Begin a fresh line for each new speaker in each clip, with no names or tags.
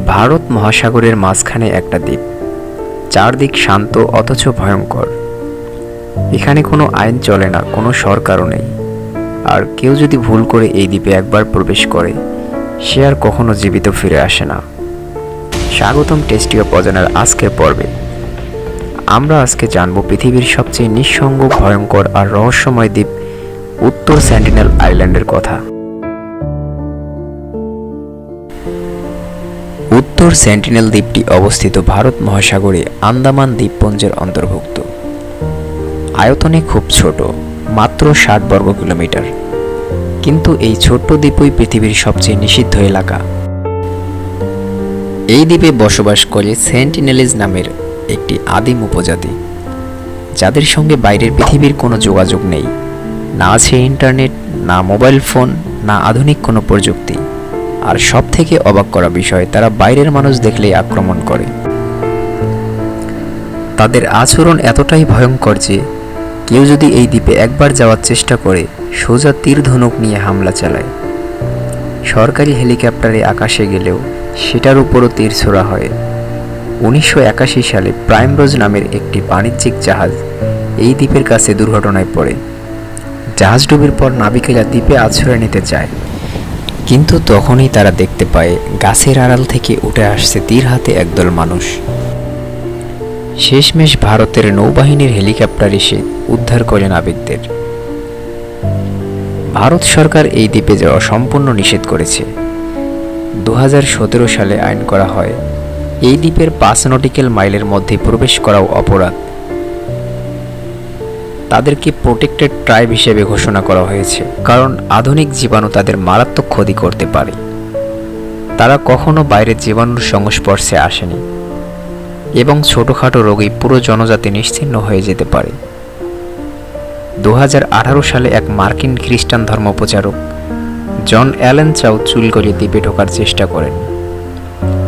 ভারত মহাসাগরের মাঝখানে একটা দ্বীপ, চারদিক শান্ত অথচ ভয়ঙ্কর। এখানে কোনো আইন চলে না, কোনো সরকারও নেই। আর কেউ যদি ভুল করে এই দ্বীপে একবার প্রবেশ করে, সে আর কখনো জীবিত ফিরে আসে না। স্বাগতম টেস্টি অফ অজানার আজকের পর্বে। আমরা আজকে জানব পৃথিবীর সবচেয়ে নিঃসঙ্গ, ভয়ঙ্কর আর রহস্যময় দ্বীপ উত্তর সেন্টিনেল আইল্যান্ডের কথা। উত্তর সেন্টিনেল দ্বীপটি অবস্থিত ভারত মহাসাগরে আন্দামান দ্বীপপুঞ্জের অন্তর্ভুক্ত। আয়তনে খুব ছোট, মাত্র 60 বর্গ কিলোমিটার। কিন্তু এই ছোট্ট দ্বীপই পৃথিবীর সবচেয়ে নিষিদ্ধ এলাকা। এই দ্বীপে বসবাস করে সেন্টিনেলিজ নামের একটি আদিম উপজাতি, যাদের সঙ্গে বাইরের পৃথিবীর কোনো যোগাযোগ নেই। না আছে ইন্টারনেট, না মোবাইল ফোন, না আধুনিক কোনো প্রযুক্তি। আর সব থেকে অবাক করা বিষয়, তারা বাইরের মানুষ দেখলেই আক্রমণ করে। তাদের আচরণ এতটাই ভয়ঙ্কর যে কেউ যদি এই দ্বীপে একবার যাওয়ার চেষ্টা করে, সোজা তীর ধনুক নিয়ে হামলা চালায়। সরকারি হেলিকপ্টারে আকাশে গেলেও সেটার উপরও তীর ছোড়া হয়। 1981 সালে প্রাইমরোজ নামের একটি বাণিজ্যিক জাহাজ এই দ্বীপের কাছে দুর্ঘটনায় পড়ে। জাহাজডুবির পর নাবিকেরা দ্বীপে আশ্রয় নিতে চায়, কিন্তু তখনই তারা দেখতে পায় গাছের আড়াল থেকে উঠে আসছে তীর হাতে একদল মানুষ। শেষমেশ ভারতের নৌবাহিনীর হেলিকপ্টার এসে উদ্ধার করে নাবিকদের। ভারত সরকার এই দ্বীপে যাওয়া সম্পূর্ণ নিষেধ করেছে। 2017 সালে আইন করা হয় এই দ্বীপের 5 নটিক্যাল মাইলের মধ্যে প্রবেশ করাও অপরাধ। তাদেরকে প্রোটেক্টেড ট্রাইব হিসেবে ঘোষণা করা হয়েছে, কারণ আধুনিক জীবাণু তাদের মারাত্মক ক্ষতি করতে পারে। তারা কখনো বাইরের জীবাণুর সংস্পর্শে আসেনি এবং ছোটখাটো রোগেই পুরো জনজাতি নিশ্চিহ্ন হয়ে যেতে পারে। 2018 সালে এক মার্কিন খ্রিস্টান ধর্মপ্রচারক জন অ্যালেন চাও চুল গলিয়ে দ্বীপে ঢোকার চেষ্টা করেন।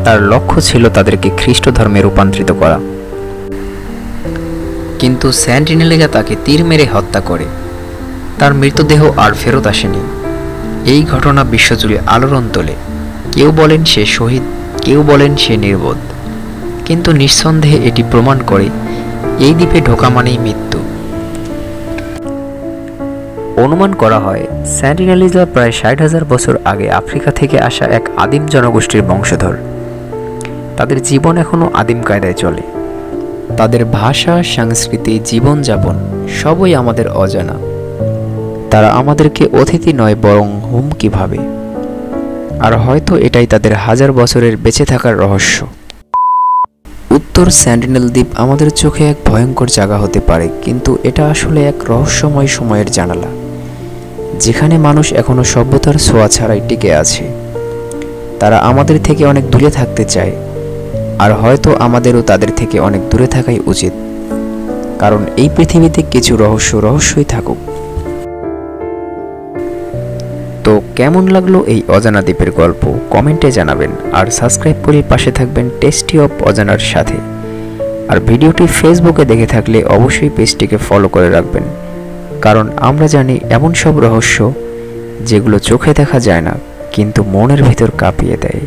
তার লক্ষ্য ছিল তাদেরকে খ্রিস্ট ধর্মে রূপান্তরিত করা, কিন্তু সেন্টিনেলেরা তাকে তীর মেরে হত্যা করে। তার মৃতদেহ আর ফেরত আসেনি। এই ঘটনা বিশ্বজুড়ে আলোড়ন তোলে। কেউ বলেন সে শহীদ, কেউ বলেন সে নির্বোধ, কিন্তু নিঃসন্দেহে এটি প্রমাণ করে এই দ্বীপে ঢোকা মানেই মৃত্যু। অনুমান করা হয় সেন্টিনেলিজরা প্রায় 60,000 বছর আগে আফ্রিকা থেকে আসা এক আদিম জনগোষ্ঠীর বংশধর। তাদের জীবন এখনও আদিম কায়দায় চলে। তাদের ভাষা, সংস্কৃতি, জীবনযাপন সবই আমাদের অজানা। তারা আমাদেরকে অতিথি নয়, বরং হুমকি ভাবে। আর হয়তো এটাই তাদের হাজার বছরের বেঁচে থাকার রহস্য। উত্তর সেন্টিনেল দ্বীপ আমাদের চোখে এক ভয়ঙ্কর জায়গা হতে পারে, কিন্তু এটা আসলে এক রহস্যময় সময়ের জানালা, যেখানে মানুষ এখনো সভ্যতার ছোঁয়া ছাড়াই টিকে আছে। তারা আমাদের থেকে অনেক দূরে থাকতে চায়, আর হয়তো আমাদেরও তাদের থেকে অনেক দূরে থাকাই উচিত, কারণ এই পৃথিবীতে কিছু রহস্যই থাকুক। তো কেমন লাগলো এই অজানা দ্বীপের গল্প, কমেন্টে জানাবেন। আর সাবস্ক্রাইব করে পাশে থাকবেন টেস্টি অফ অজানার সাথে। আর ভিডিওটি ফেসবুকে দেখে থাকলে অবশ্যই পেজটিকে ফলো করে রাখবেন, কারণ আমরা জানি এমন সব রহস্য যেগুলো চোখে দেখা যায় না, কিন্তু মনের ভিতর কাঁপিয়ে দেয়।